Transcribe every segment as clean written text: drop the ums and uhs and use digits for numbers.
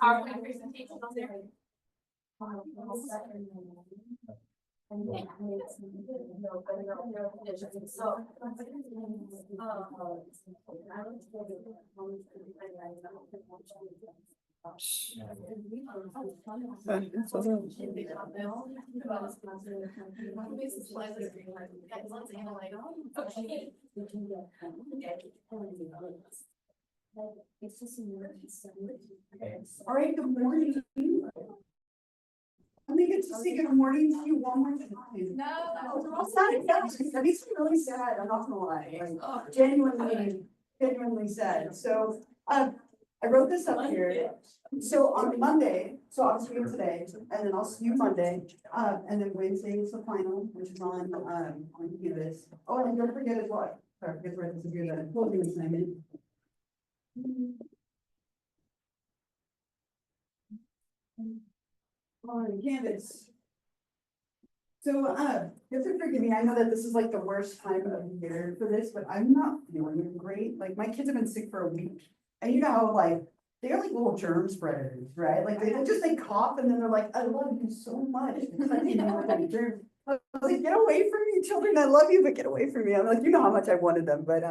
PowerPoint presentation on there. All right, good morning. Let me get to say good morning to you one more time. No, sad. That makes me really sad. I'm not gonna lie. Like, genuinely sad. So, I wrote this up here. So on Monday, so I'll see you today, and then I'll see you Monday, and then Wednesday is the final, which is on Canvas. Oh, and don't forget as well. Sorry, forget to write this here, the closing assignment. On Canvas. So, you have to forgive me, I know that this is like the worst time of the year for this, but I'm not feeling great. Like, my kids have been sick for a week, and you know how, like, they're like little germ spreaders, right? Like, they just, like, cough, and then they're like, I love you so much. Because I didn't know that germ. I was like, get away from me, children, I love you, but get away from me. I'm like, you know how much I wanted them, but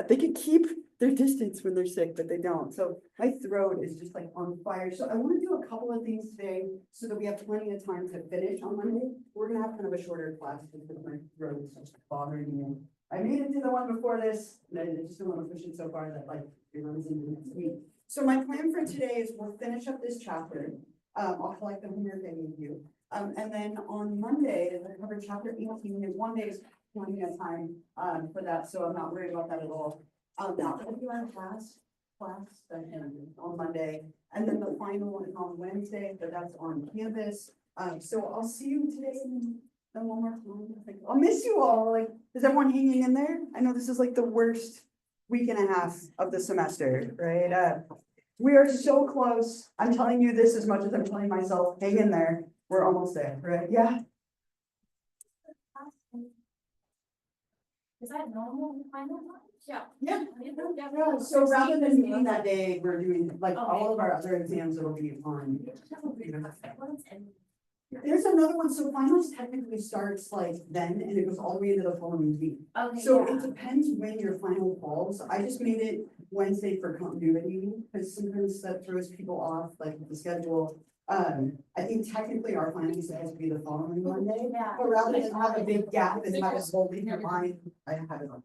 they can keep their distance when they're sick, but they don't. So my throat is just like on fire. So I want to do a couple of things today so that we have plenty of time to finish on Monday. We're gonna have kind of a shorter class because my throat is just bothering me. I made it to the one before this, and I just don't want to push it so far that like it runs into next week. So my plan for today is we'll finish up this chapter. I'll collect the homework I gave you. And then on Monday, I cover chapter 18, and one day is plenty of time for that, so I'm not worried about that at all. Now, if you have class on Monday, and then the final one is on Wednesday, but that's on Canvas. So I'll see you today and then one more time. I'll miss you all. Like, is everyone hanging in there? I know this is like the worst week and a half of the semester, right? We are so close. I'm telling you this as much as I'm telling myself, hang in there. We're almost there, right? Yeah. Is that normal final time? Yeah. Yeah. So rather than meeting that day, we're doing like all of our other exams will be on. There's another one, so finals technically starts like then and it goes all the way into the following week. Okay. So it depends when your final falls. I just made it Wednesday for continuity because sometimes that throws people off like the schedule. I think technically our final is supposed to be the following Monday, but rather than have a big gap and have it hold in your mind, I have it on.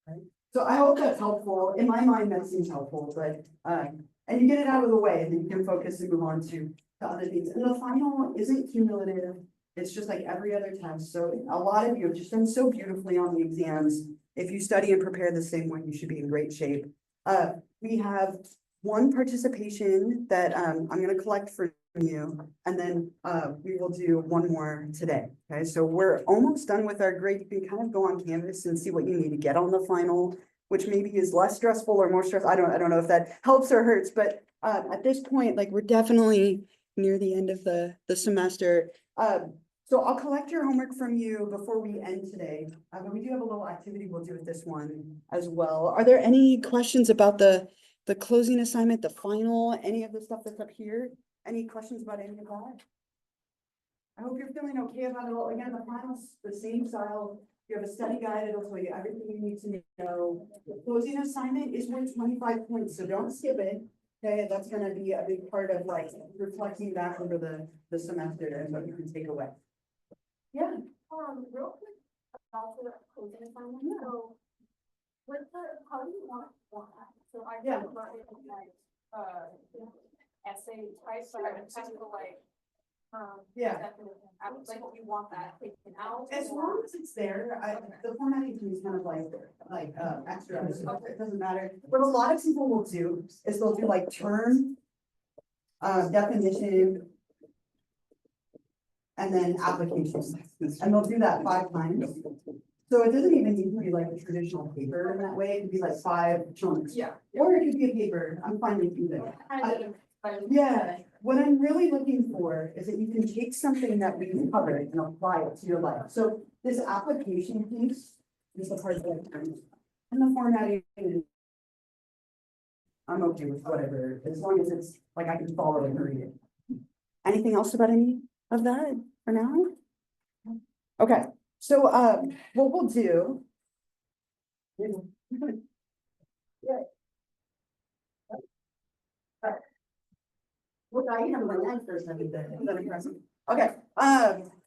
Right? So I hope that's helpful. In my mind, that seems helpful, but and you get it out of the way and then you can focus and move on to the other things. And the final isn't cumulative. It's just like every other test. So a lot of you have just done so beautifully on the exams. If you study and prepare the same way, you should be in great shape. We have one participation that I'm going to collect for you, and then we will do one more today. Okay, so we're almost done with our grade. You can kind of go on Canvas and see what you need to get on the final, which maybe is less stressful or more stressful. I don't know if that helps or hurts, but at this point, like we're definitely near the end of the semester. So I'll collect your homework from you before we end today. But we do have a little activity we'll do with this one as well. Are there any questions about the closing assignment, the final, any of the stuff that's up here? Any questions about any of that? I hope you're feeling okay about it all. Again, the final's the same style. You have a study guide, it'll tell you everything you need to know. The closing assignment is worth 25 points, so don't skip it. Okay, that's gonna be a big part of like reflecting back over the semester and what you can take away. Yeah. Real quick about the closing assignment. Yeah. So, with how do you want that? So I Yeah. think about it in like essay type, but I would kind of go like Yeah. like you want that taken out. As long as it's there, the formatting can be kind of like extra stuff, it doesn't matter. What a lot of people will do is they'll do like term, definition, and then applications, and they'll do that 5 times. So it doesn't even need to be like a traditional paper in that way, it could be like 5 chunks. Yeah. Or it could be a paper, I'm fine with either. Yeah, what I'm really looking for is that you can take something that we've covered and apply it to your life. So this application piece is the part that I'm, and the formatting is I'm okay with whatever, as long as it's like I can follow and read it. Anything else about any of that for now? Okay, so what we'll do. Look, I have my line first, I mean, that impressive. Okay,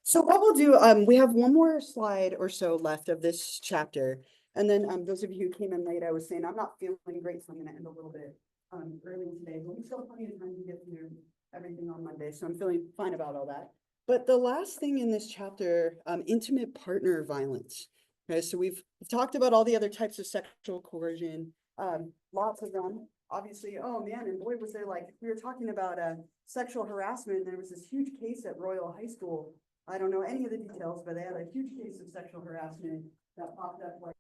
so what we'll do, we have one more slide or so left of this chapter. And then, those of you who came in late, I was saying, I'm not feeling great, so I'm gonna end a little bit, early today, but we still have plenty of time to get through everything on Monday, so I'm feeling fine about all that. But the last thing in this chapter, intimate partner violence. Okay, so we've talked about all the other types of sexual coercion, lots of them. Obviously, oh man, and boy, was there like, we were talking about sexual harassment. There was this huge case at Royal High School. I don't know any of the details, but they had a huge case of sexual harassment that popped up like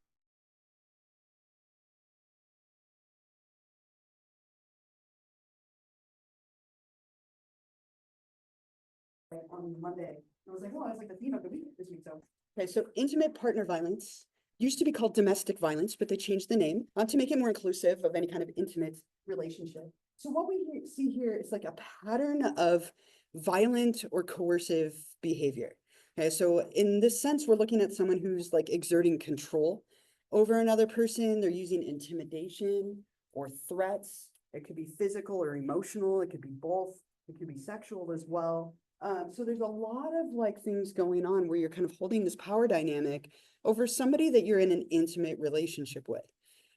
on Monday. I was like, oh, that's like the theme of the week this week. So, okay, so intimate partner violence used to be called domestic violence, but they changed the name to make it more inclusive of any kind of intimate relationship. So what we see here is like a pattern of violent or coercive behavior. Okay, so in this sense, we're looking at someone who's like exerting control over another person. They're using intimidation or threats. It could be physical or emotional. It could be both. It could be sexual as well. So there's a lot of like things going on where you're kind of holding this power dynamic over somebody that you're in an intimate relationship with.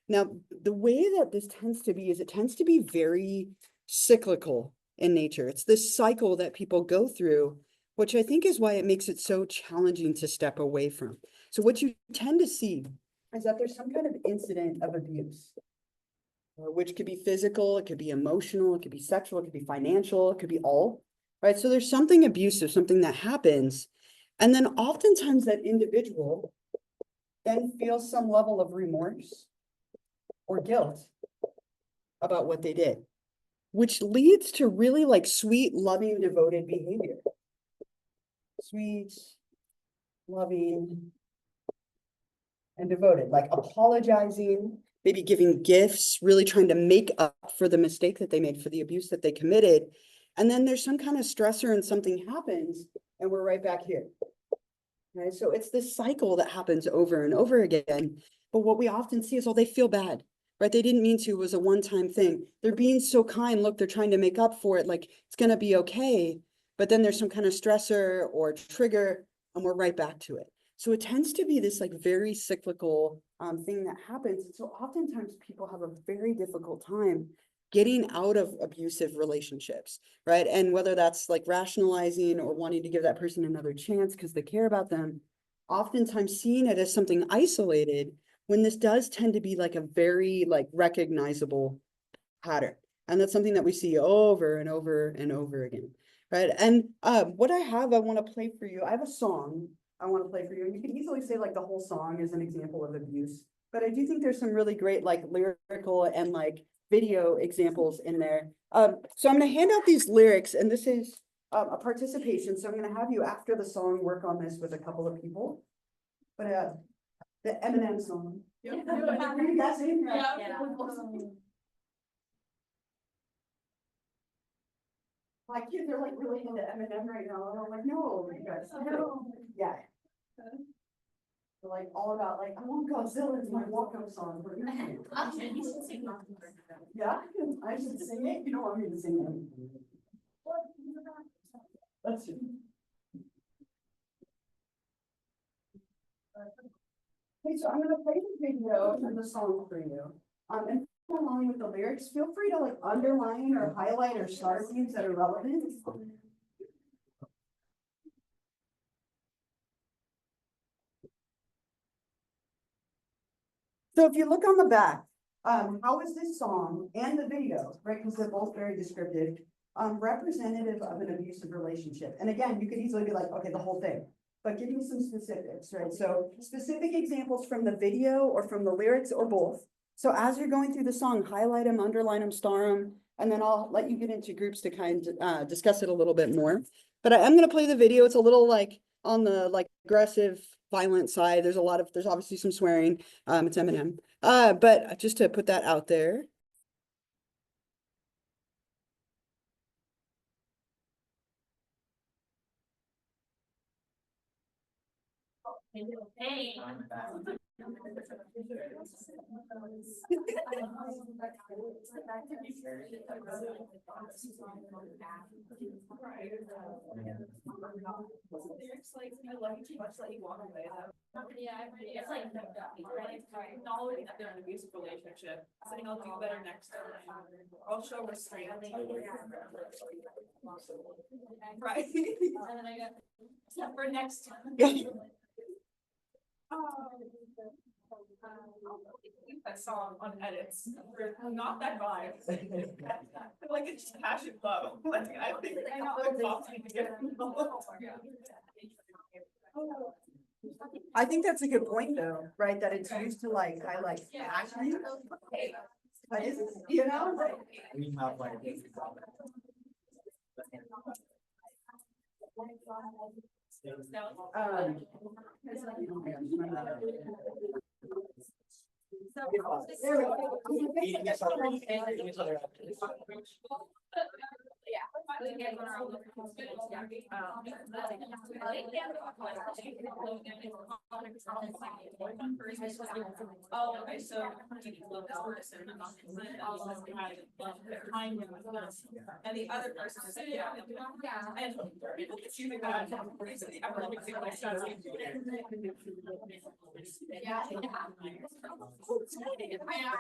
Now, the way that this tends to be is it tends to be very cyclical in nature. It's this cycle that people go through, which I think is why it makes it so challenging to step away from. So what you tend to see is that there's some kind of incident of abuse, which could be physical, it could be emotional, it could be sexual, it could be financial, it could be all, right? So there's something abusive, something that happens. And then oftentimes that individual then feels some level of remorse or guilt about what they did, which leads to really like sweet, loving, devoted behavior. Sweet, loving, and devoted, like apologizing, maybe giving gifts, really trying to make up for the mistake that they made, for the abuse that they committed. And then there's some kind of stressor and something happens and we're right back here. Right? So it's this cycle that happens over and over again. But what we often see is, oh, they feel bad, right? They didn't mean to, it was a one-time thing. They're being so kind. Look, they're trying to make up for it. Like it's going to be okay. But then there's some kind of stressor or trigger and we're right back to it. So it tends to be this like very cyclical thing that happens. And so oftentimes people have a very difficult time getting out of abusive relationships, right? And whether that's like rationalizing or wanting to give that person another chance because they care about them, oftentimes seeing it as something isolated when this does tend to be like a very like recognizable pattern. And that's something that we see over and over and over again, right? And what I want to play for you, I have a song I want to play for you. And you can easily say like the whole song is an example of abuse, but I do think there's some really great like lyrical and like video examples in there. So I'm going to hand out these lyrics, and this is a participation. So I'm going to have you after the song work on this with a couple of people. But the Eminem song. Yeah. Are you guessing? Yeah. My kids are like really into Eminem right now, and I'm like, no, you guys, no. Yeah. They're like all about like, I want Godzilla as my walk-up song. What do you think? You should sing that. Yeah, I should sing it. You don't want me to sing it. Let's see. Okay, so I'm gonna play the video and the song for you. And along with the lyrics, feel free to like underline or highlight or star themes that are relevant. So if you look on the back, how is this song and the video, right? Because they're both very descriptive, representative of an abusive relationship. And again, you could easily be like, okay, the whole thing, but give me some specifics, right? So specific examples from the video or from the lyrics or both. So as you're going through the song, highlight them, underline them, star them, and then I'll let you get into groups to kind of discuss it a little bit more. But I am going to play the video. It's a little like on the like aggressive, violent side. There's obviously some swearing. It's Eminem. But just to put that out there. Hey. Lyrics like, I love you too much, let you walk away though. Yeah, it's like, acknowledging that they're in a abusive relationship, saying I'll do better next time, I'll show restraint. Right. And then I got, for next time. That song on edits, not that vibe. Like it's just passion love. Like I think I know the cops need to get. I think that's a good point though, right? That it's used to like highlight passion. But it's, you know, like. We have like. Oh, okay, so. And the other person is, yeah. And people can see that. The economic situation. Yeah. Yeah. Yeah.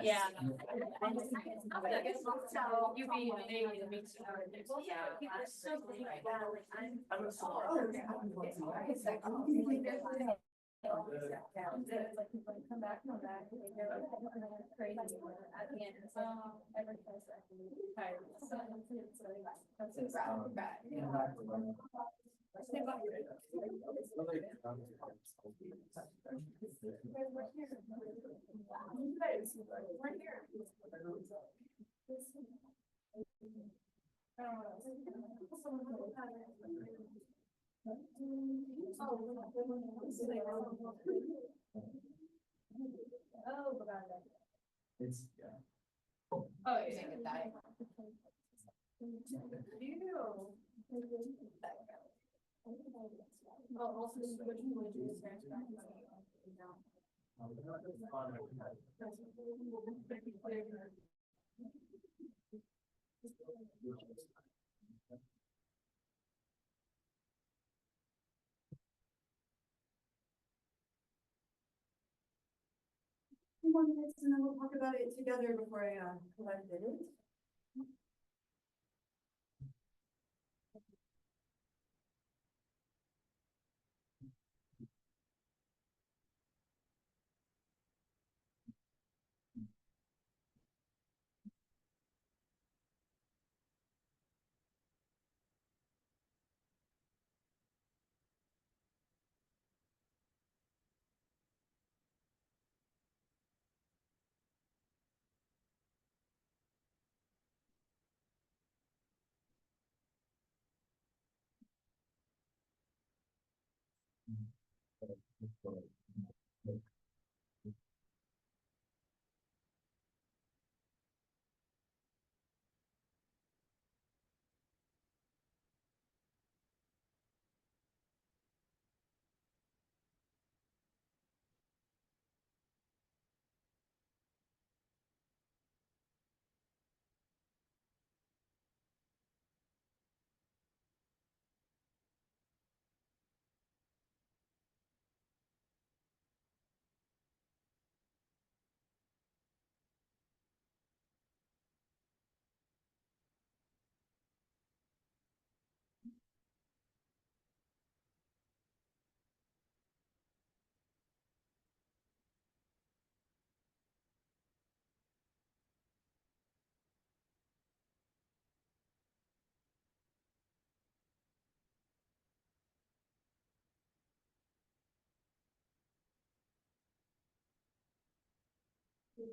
Yeah. You being a baby that makes you hard. Well, yeah, people are so come back, crazy at the end. So every place tired. It's, yeah. Oh, you think that? Oh, also switch religions, More minutes and then we'll talk about it together before I collect it.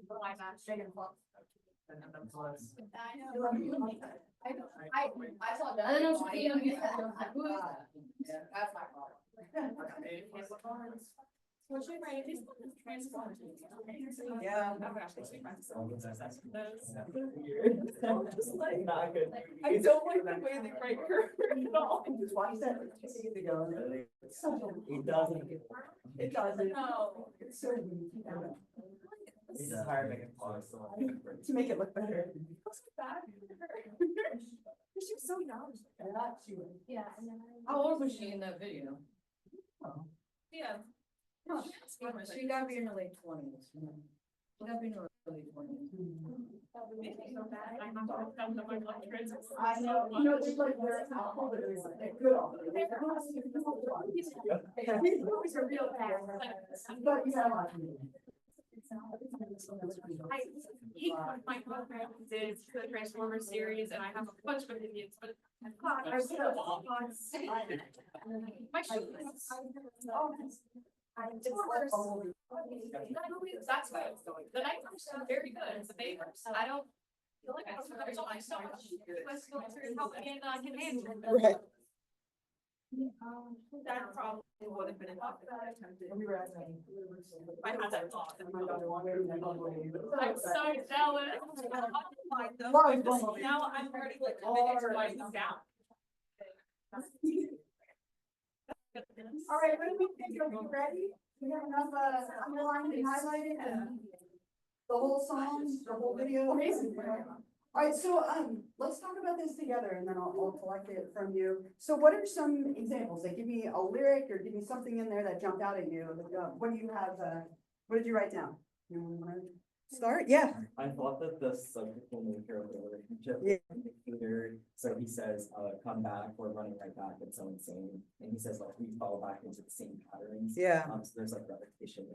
Why not? I saw that. I don't know if you that's my problem. What's your right? These transformed. Yeah. Oh gosh, they speak French. Weird. Just like, Not good. I don't like the way they write her at all. Just watch that. It doesn't. It doesn't. No. It's so easy. It's just hard to make it pause. To make it look better. What's bad? She was so young. Yeah. How old was she in that video? Yeah. She gotta be in her late twenties. She gotta be in her early twenties. I know, you know, it's like where it's alcohol, but it's like good alcohol. These movies are real bad. But you have. I hate my program did the Transformers series, and I have a bunch of opinions, but I was my shoes. That's why it's going. The nightmares are very good. The favors, I don't feel like there's only so much. Let's go through how many I can handle. Right. That probably would have been enough if I attempted. I had that thought. I'm so jealous. Now I'm already like committed to writing them down. All right, what do we think? Are we ready? We have enough, underlined and highlighted and the whole song, the whole video. All right, so, let's talk about this together and then I'll collect it from you. So what are some examples? Like give me a lyric or give me something in there that jumped out at you. What do you have, what did you write down? You wanna start? Yeah. I thought that the subject nature of the relationship. Yeah. Clear. So he says, come back, we're running right back, it's so insane. And he says like, we fall back into the same patterns. Yeah. So there's like repetition.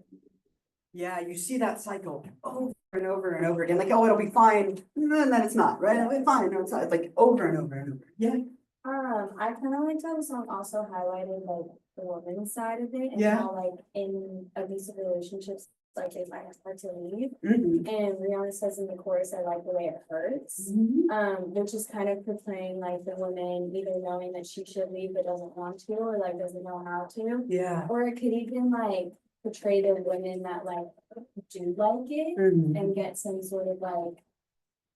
Yeah, you see that cycle over and over and over again, like, oh, it'll be fine, and then it's not, right? It'll be fine, no, it's not, it's like over and over and over. Yeah. I kind of liked how the song also highlighted like the woman's side of it and Yeah. how like in abusive relationships, like they find it hard to leave. Mhm. And Rihanna says in the chorus, I like the way it hurts. Which is kind of portraying like the woman either knowing that she should leave but doesn't want to, or like doesn't know how to. Yeah. Or it could even like portray the women that like do like it Mhm. and get some sort of like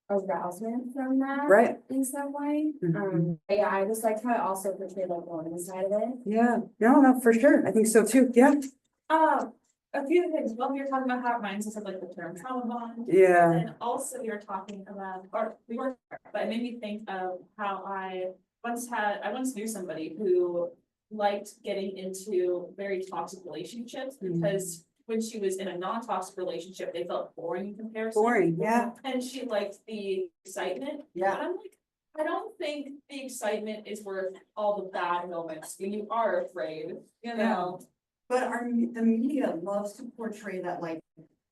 arousement from that. Right. In some way. Mhm. But yeah, I just like how it also portrayed like the woman's side of it. Yeah, no, for sure, I think so too, yeah. A few things. One, you're talking about how it reminds us of like the term trauma bond. Yeah. And also you're talking about, or we were, but it made me think of how I once knew somebody who liked getting into very toxic relationships because when she was in a non-toxic relationship, they felt boring in comparison. Boring, yeah. And she liked the excitement. Yeah. But I'm like, I don't think the excitement is worth all the bad moments when you are afraid, you know? But the media loves to portray that like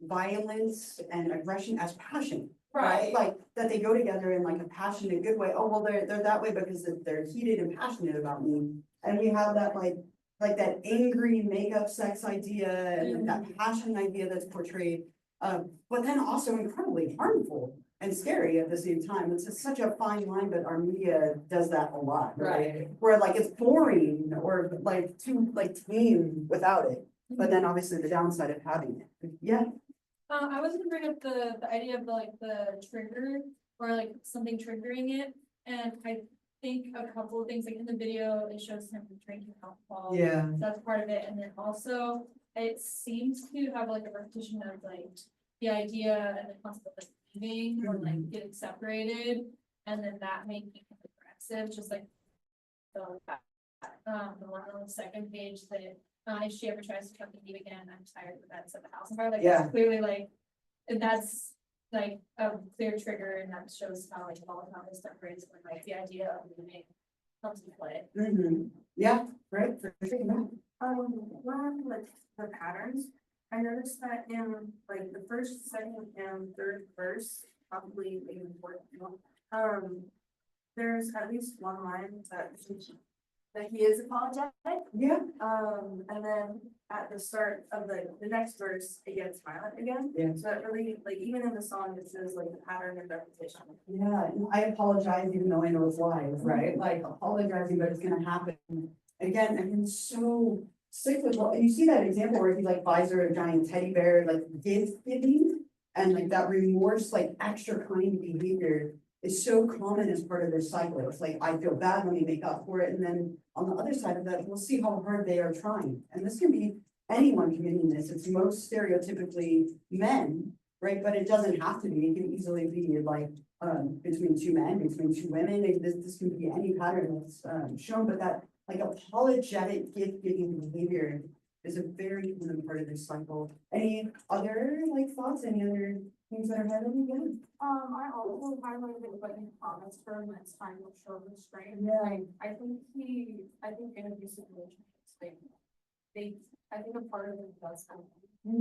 violence and aggression as passion. Right. Like that they go together in like a passionate, good way. Oh, well, they're that way because they're heated and passionate about me. And we have that like that angry makeup sex idea and that passion idea that's portrayed. But then also incredibly harmful and scary at the same time. It's just such a fine line, but our media does that a lot, right? Where like it's boring or like too like tame without it. But then obviously the downside of having it. Yeah. I was gonna bring up the idea of like the trigger or like something triggering it, and I think a couple of things, like in the video, it shows him drinking alcohol. Yeah. So that's part of it, and then also it seems to have like a repetition of like the idea and the concept of like leaving or like getting separated, and then that making him aggressive, just like the one on the second page that if she ever tries to come to leave again, I'm tired of that, set the house on fire, like Yeah. that's clearly like, and that's like a clear trigger, and that shows how like all the comments separates when like the idea of leaving comes into play. Yeah, right. For sure. One with the patterns, I noticed that in like the first, second, and third verse, probably even fourth, there's at least one line that that he is apologetic. Yeah. And then at the start of the next verse, it gets violent again. Yeah. So it really, like, even in the song, it says like the pattern of repetition. Yeah, and I apologize even though I know it's lies, right? Like apologizing, but it's gonna happen. Again, I mean, so cyclical, and you see that example where he like buys her a giant teddy bear, like gift giving. And like that remorse, like extra kind behavior is so common as part of their cycle. It's like, I feel bad, let me make up for it, and then on the other side of that, we'll see how hard they are trying. And this can be anyone committing this, it's most stereotypically men, right? But it doesn't have to be, it can easily be like between two men, between two women, this can be any pattern that's shown, but that like apologetic gift giving behavior is a very common part of this cycle. Any other like thoughts, any other things that are happening again? I also highlighted what you promised for him, it's time to show restraint. Yeah. Like, I think in abusive relationships, I think a part of it does happen,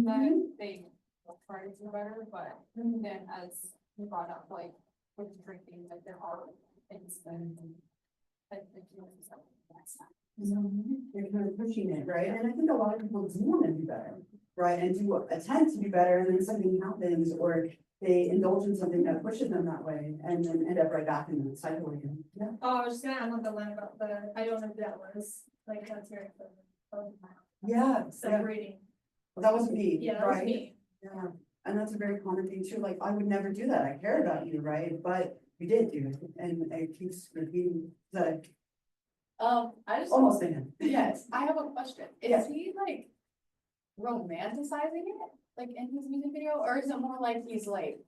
that they will try to do better, but then as you brought up, like, with drinking, like, there are things that you know, that's not. You're kind of pushing it, right? And I think a lot of people do want to do better, right? And do attempt to do better, and then something happens, or they indulge in something that pushes them that way, and then end up right back in the cycle again. Yeah. Oh, I was just gonna add on the line about I don't know who that was, like, that's very Yeah. separating. Well, that wasn't me, Yeah, that was right? me. Yeah, and that's a very common thing too, like, I would never do that, I care about you, right? But you did do it, and it keeps repeating, that I just. almost in it. Yes, I have a question. Yeah. Is he like romanticizing it, like in his music video, or is it more like he's like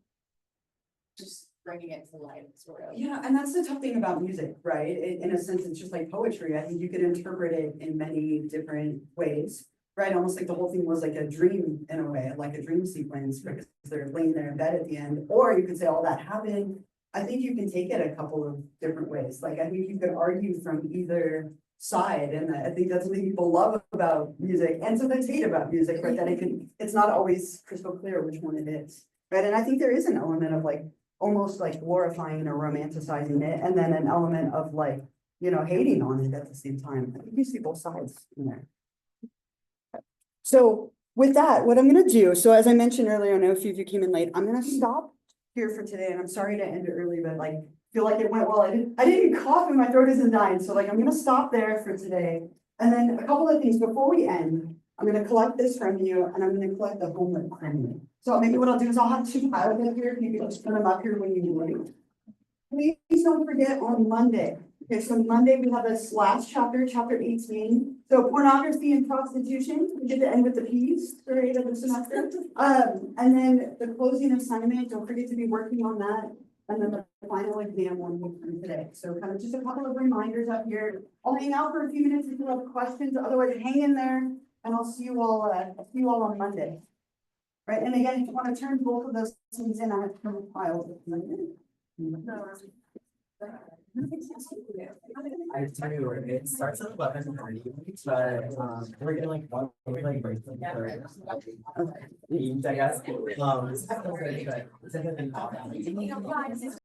just bringing it to life, sort of? Yeah, and that's the tough thing about music, right? In a sense, it's just like poetry. I think you could interpret it in many different ways, right? Almost like the whole thing was like a dream in a way, like a dream sequence, because they're laying there in bed at the end. Or you could say all that happened. I think you can take it a couple of different ways. Like, I think you could argue from either side, and I think that's something people love about music and sometimes hate about music, right? That it's not always crystal clear which one it is, right? And I think there is an element of like, almost like glorifying or romanticizing it, and then an element of like, you know, hating on it at the same time. I think you see both sides in there. So with that, what I'm gonna do, so as I mentioned earlier, I know a few of you came in late, I'm gonna stop here for today, and I'm sorry to end it early, but like, feel like it went well. I didn't cough and my throat isn't dying, so like, I'm gonna stop there for today. And then a couple of things before we end, I'm gonna collect this from you, and I'm gonna collect the homework from you. So maybe what I'll do is I'll have two piles up here, if you can just put them up here when you leave. Please don't forget on Monday. Okay, so Monday we have this last chapter, chapter 18. So pornography and prostitution, we get to end with the P's for the end of the semester. And then the closing assignment, don't forget to be working on that. And then the final exam 1 week from today. So kind of just a couple of reminders up here. I'll hang out for a few minutes if you have questions, otherwise hang in there, and I'll see you all on Monday. Right, and again, if you want to turn both of those things in, I have to file. I do, it starts at 11:30, but we're getting like one, like break from the third. I guess, it's